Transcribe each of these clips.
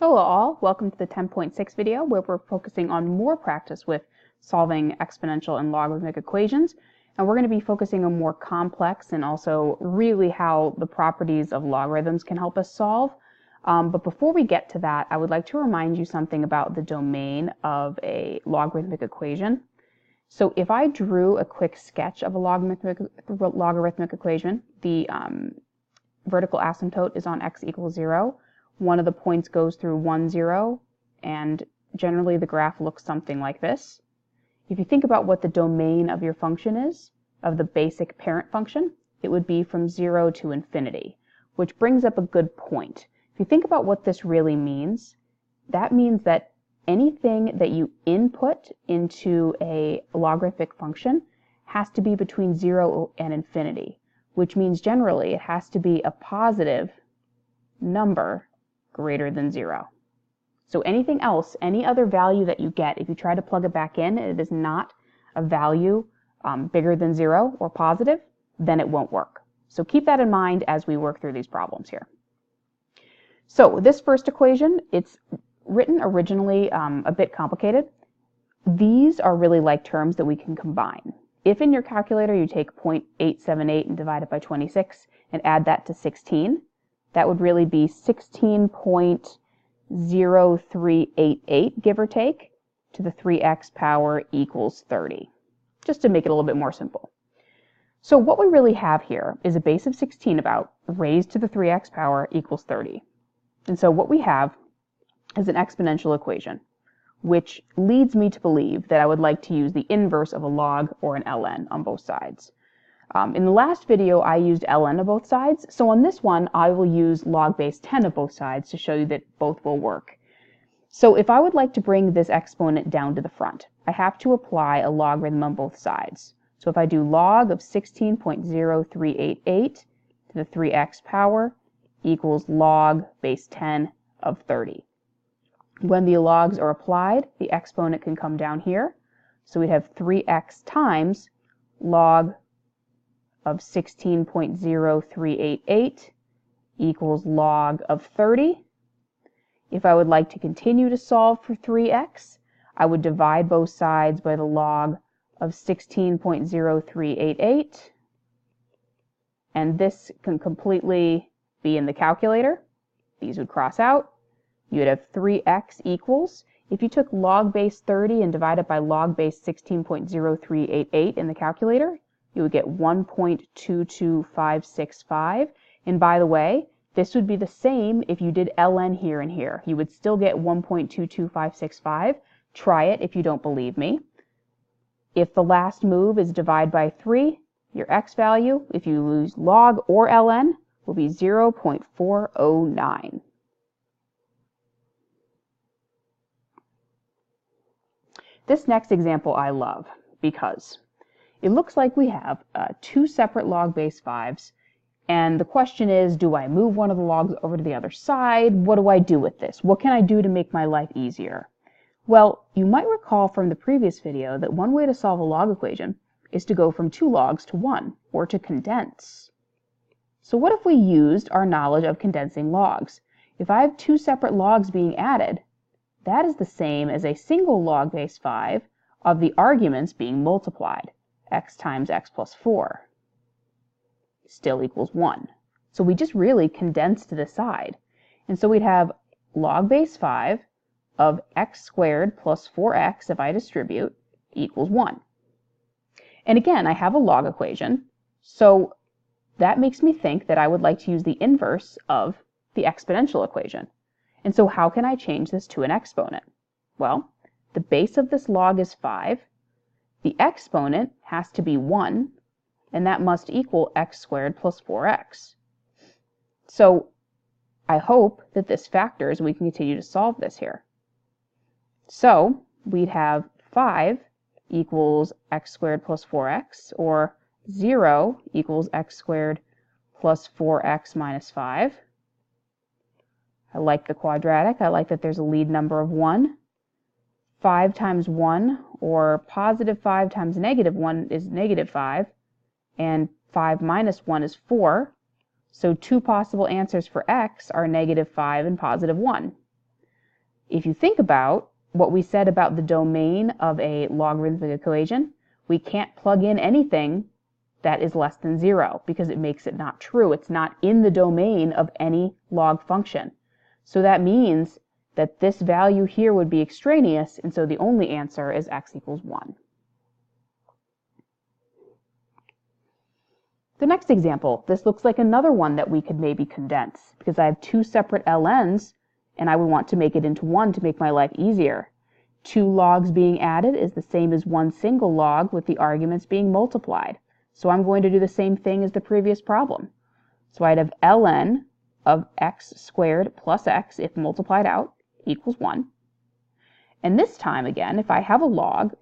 Hello all, welcome to the 10.6 video where we're focusing on more practice with solving exponential and logarithmic equations. And we're going to be focusing on more complex and also really how the properties of logarithms can help us solve. But before we get to that, I would like to remind you something about the domain of a logarithmic equation. So if I drew a quick sketch of a logarithmic equation, the vertical asymptote is on x equals 0. One of the points goes through 1, 0, and generally the graph looks something like this. If you think about what the domain of your function is, of the basic parent function, it would be from 0 to infinity, which brings up a good point. If you think about what this really means, that means that anything that you input into a logarithmic function has to be between 0 and infinity, which means generally it has to be a positive number greater than 0. So anything else, any other value that you get, if you try to plug it back in, it is not a value bigger than 0 or positive, then it won't work. So keep that in mind as we work through these problems here. So this first equation, it's written originally a bit complicated. These are really like terms that we can combine. If in your calculator you take 0.878 and divide it by 26 and add that to 16, that would really be 16.0388, give or take, to the 3x power equals 30, just to make it a little bit more simple. So what we really have here is a base of 16 about raised to the 3x power equals 30. And so what we have is an exponential equation, which leads me to believe that I would like to use the inverse of a log or an ln on both sides. In the last video, I used ln on both sides, so on this one, I will use log base 10 of both sides to show you that both will work. So if I would like to bring this exponent down to the front, I have to apply a logarithm on both sides. So if I do log of 16.0388 to the 3x power equals log base 10 of 30. When the logs are applied, the exponent can come down here. So we'd have 3x times log of 16.0388 equals log of 30. If I would like to continue to solve for 3x, I would divide both sides by the log of 16.0388, and this can completely be in the calculator. These would cross out. You would have 3x equals, if you took log base 30 and divided by log base 16.0388 in the calculator, you would get 1.22565. And by the way, this would be the same if you did ln here and here. You would still get 1.22565. Try it if you don't believe me. If the last move is divide by 3, your x value, if you use log or ln, will be 0.409. This next example I love because it looks like we have two separate log base 5s, and the question is, do I move one of the logs over to the other side? What do I do with this? What can I do to make my life easier? Well, you might recall from the previous video that one way to solve a log equation is to go from 2 logs to 1, or to condense. So what if we used our knowledge of condensing logs? If I have 2 separate logs being added, that is the same as a single log base 5 of the arguments being multiplied. X times x plus 4 still equals 1. So we just really condensed this side. And so we'd have log base 5 of x squared plus 4x, if I distribute, equals 1. And again, I have a log equation, so that makes me think that I would like to use the inverse of the exponential equation. And so how can I change this to an exponent? Well, the base of this log is 5. The exponent has to be 1, and that must equal x squared plus 4x. So I hope that this factors and we can continue to solve this here. So we'd have 5 equals x squared plus 4x, or 0 equals x squared plus 4x minus 5. I like the quadratic. I like that there's a lead number of 1. 5 times 1, or positive 5 times negative 1 is negative 5, and 5 minus 1 is 4. So 2 possible answers for x are negative 5 and positive 1. If you think about what we said about the domain of a logarithmic equation, we can't plug in anything that is less than 0 because it makes it not true. It's not in the domain of any log function. So that means that this value here would be extraneous, and so the only answer is x equals 1. The next example, this looks like another one that we could maybe condense because I have two separate ln's and I would want to make it into one to make my life easier. Two logs being added is the same as one single log with the arguments being multiplied. So I'm going to do the same thing as the previous problem. So I'd have ln of x squared plus x, if multiplied out, equals 1. And this time, again, if I have a log,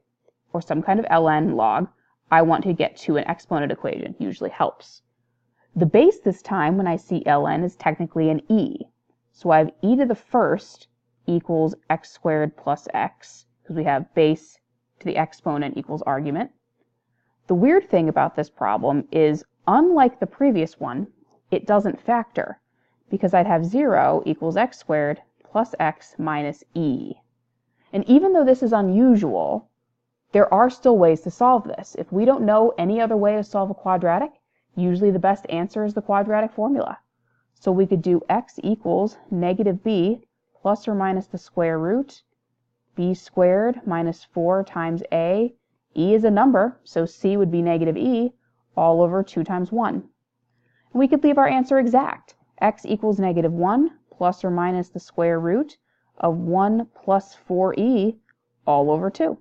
or some kind of ln log, I want to get to an exponent equation. Usually helps. The base this time, when I see ln, is technically an e. So I have e to the first equals x squared plus x, because we have base to the exponent equals argument. The weird thing about this problem is, unlike the previous one, it doesn't factor, because I'd have 0 equals x squared plus x minus e. And even though this is unusual, there are still ways to solve this. If we don't know any other way to solve a quadratic, usually the best answer is the quadratic formula. So we could do x equals negative b plus or minus the square root, b squared minus 4 times a. E is a number, so c would be negative e, all over 2 times 1. And we could leave our answer exact. X equals negative 1 plus or minus the square root of 1 plus 4e all over 2.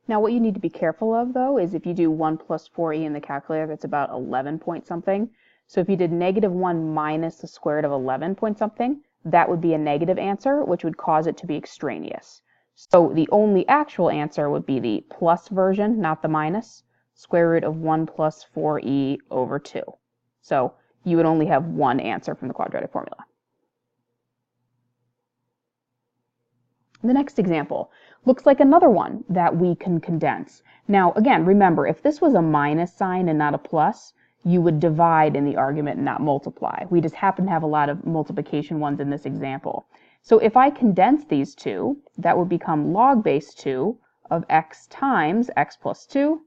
Now what you need to be careful of, though, is if you do 1 plus 4e in the calculator, that's about 11 point something. So if you did negative 1 minus the square root of 11 point something, that would be a negative answer, which would cause it to be extraneous. So the only actual answer would be the plus version, not the minus, square root of 1 plus 4e over 2. So you would only have one answer from the quadratic formula. The next example looks like another one that we can condense. Now, again, remember, if this was a minus sign and not a plus, you would divide in the argument and not multiply. We just happen to have a lot of multiplication ones in this example. So if I condense these two, that would become log base 2 of x times x plus 2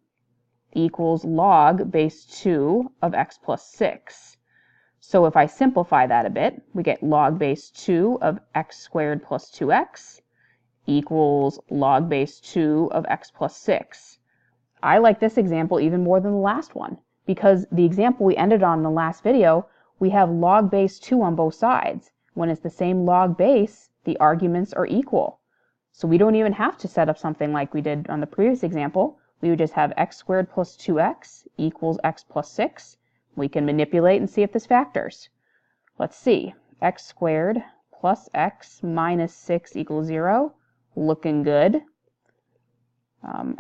equals log base 2 of x plus 6. So if I simplify that a bit, we get log base 2 of x squared plus 2x equals log base 2 of x plus 6. I like this example even more than the last one, because the example we ended on in the last video, we have log base 2 on both sides. When it's the same log base, the arguments are equal. So we don't even have to set up something like we did on the previous example. We would just have x squared plus 2x equals x plus 6. We can manipulate and see if this factors. Let's see. X squared plus x minus 6 equals 0. Looking good.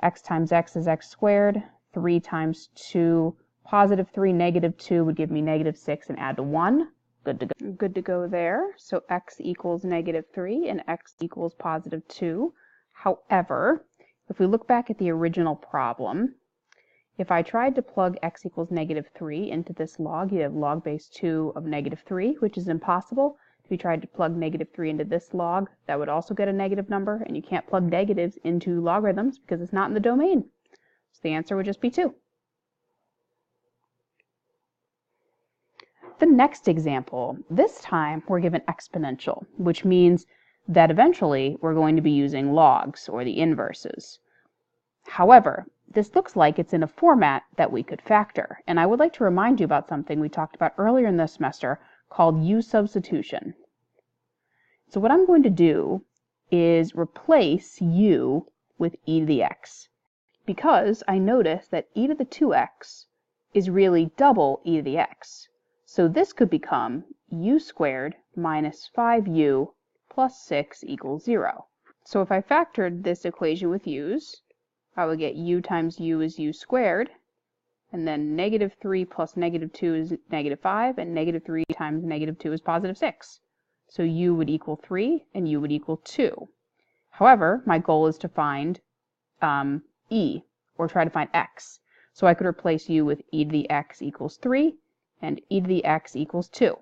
X times x is x squared. 3 times 2, positive 3, negative 2 would give me negative 6 and add to 1. Good to go there. So x equals negative 3 and x equals positive 2. However, if we look back at the original problem, if I tried to plug x equals negative 3 into this log, you have log base 2 of negative 3, which is impossible. If you tried to plug negative 3 into this log, that would also get a negative number, and you can't plug negatives into logarithms because it's not in the domain. So the answer would just be 2. The next example, this time we're given exponential, which means that eventually we're going to be using logs, or the inverses. However, this looks like it's in a format that we could factor, and I would like to remind you about something we talked about earlier in this semester called U substitution. So what I'm going to do is replace u with e to the x, because I notice that e to the 2x is really double e to the x. So this could become u squared minus 5u plus 6 equals 0. So if I factored this equation with u's, I would get u times u is u squared, and then negative 3 plus negative 2 is negative 5, and negative 3 times negative 2 is positive 6. So u would equal 3, and u would equal 2. However, my goal is to find e, or try to find x. So I could replace u with e to the x equals 3, and e to the x equals 2.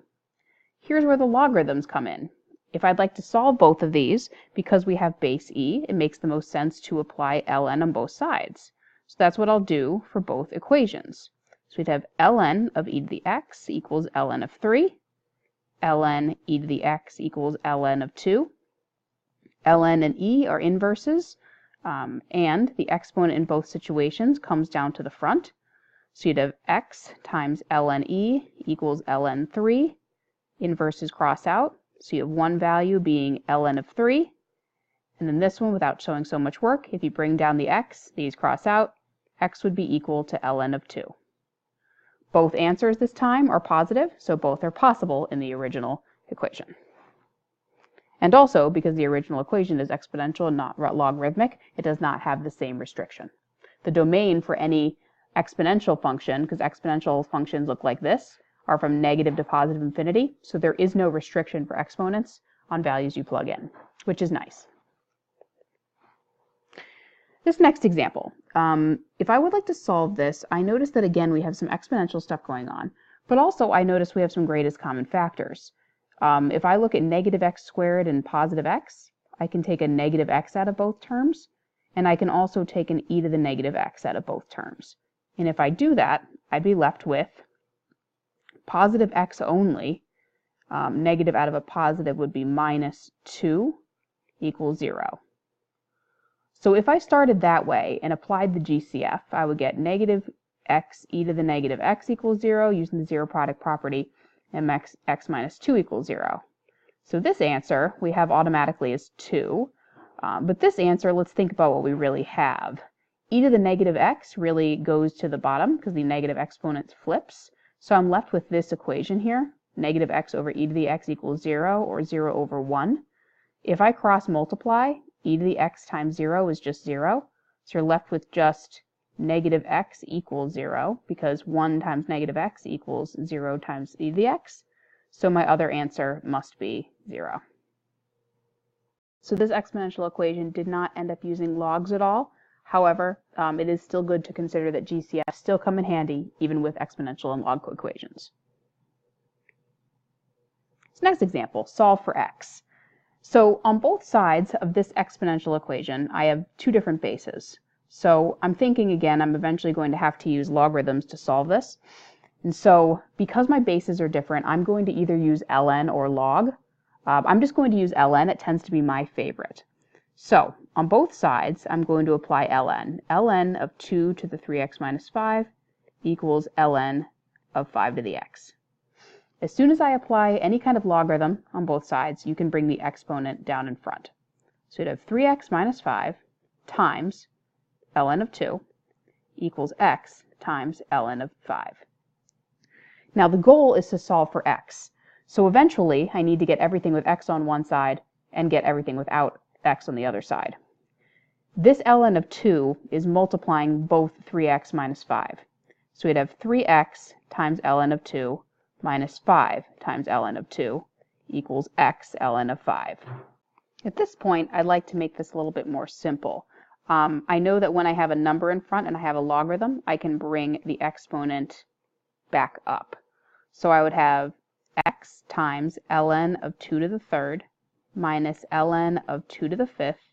Here's where the logarithms come in. If I'd like to solve both of these, because we have base e, it makes the most sense to apply ln on both sides. So that's what I'll do for both equations. So we'd have ln of e to the x equals ln of 3, ln e to the x equals ln of 2. ln and e are inverses, and the exponent in both situations comes down to the front. So you'd have x times ln e equals ln 3. Inverses cross out, so you have one value being ln of 3. And then this one, without showing so much work, if you bring down the x, these cross out, x would be equal to ln of 2. Both answers this time are positive, so both are possible in the original equation. And also, because the original equation is exponential and not logarithmic, it does not have the same restriction. The domain for any exponential function, because exponential functions look like this, are from negative to positive infinity, so there is no restriction for exponents on values you plug in, which is nice. This next example, if I would like to solve this, I notice that again we have some exponential stuff going on, but also I notice we have some greatest common factors. If I look at negative x squared and positive x, I can take a negative x out of both terms, and I can also take an e to the negative x out of both terms. And if I do that, I'd be left with positive x only. Negative out of a positive would be minus 2 equals 0. So if I started that way and applied the GCF, I would get negative x e to the negative x equals 0 using the zero product property, and x minus 2 equals 0. So this answer we have automatically as 2, but this answer, let's think about what we really have. E to the negative x really goes to the bottom because the negative exponent flips. So I'm left with this equation here, negative x over e to the x equals 0, or 0 over 1. If I cross multiply, e to the x times 0 is just 0. So you're left with just negative x equals 0, because 1 times negative x equals 0 times e to the x. So my other answer must be 0. So this exponential equation did not end up using logs at all. However, it is still good to consider that GCFs still come in handy even with exponential and log equations. So next example, solve for x. So on both sides of this exponential equation, I have two different bases. So I'm thinking again, I'm eventually going to have to use logarithms to solve this. And so because my bases are different, I'm going to either use ln or log. I'm just going to use ln. It tends to be my favorite. So on both sides, I'm going to apply ln. ln of 2 to the 3x minus 5 equals ln of 5 to the x. As soon as I apply any kind of logarithm on both sides, you can bring the exponent down in front. So you'd have 3x minus 5 times ln of 2 equals x times ln of 5. Now the goal is to solve for x. So eventually I need to get everything with x on one side and get everything without x on the other side. This ln of 2 is multiplying both 3x minus 5. So we'd have 3x times ln of 2 minus 5 times ln of 2 equals x ln of 5. At this point, I'd like to make this a little bit more simple. I know that when I have a number in front and I have a logarithm, I can bring the exponent back up. So I would have x times ln of 2 to the third minus ln of 2 to the fifth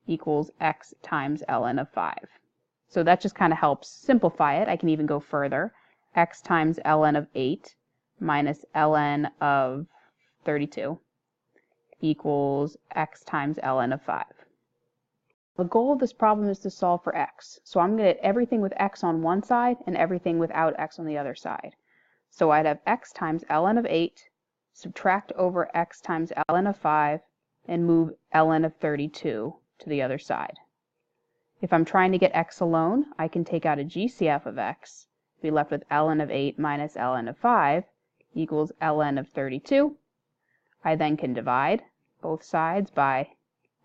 equals x times ln of 5. So that just kind of helps simplify it. I can even go further. X times ln of 8 minus ln of 32 equals x times ln of 5. The goal of this problem is to solve for x. So I'm going to get everything with x on one side and everything without x on the other side. So I'd have x times ln of 8, subtract over x times ln of 5, and move ln of 32 to the other side. If I'm trying to get x alone, I can take out a GCF of x, be left with ln of 8 minus ln of 5 equals ln of 32. I then can divide both sides by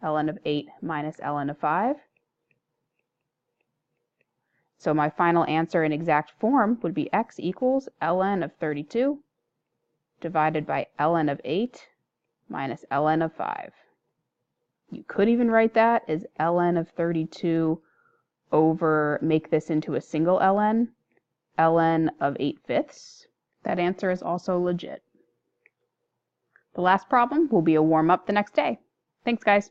ln of 8 minus ln of 5. So my final answer in exact form would be x equals ln of 32 divided by ln of 8 minus ln of 5. You could even write that as ln of 32 over, make this into a single ln of 8/5. That answer is also legit. The last problem will be a warm-up the next day. Thanks, guys.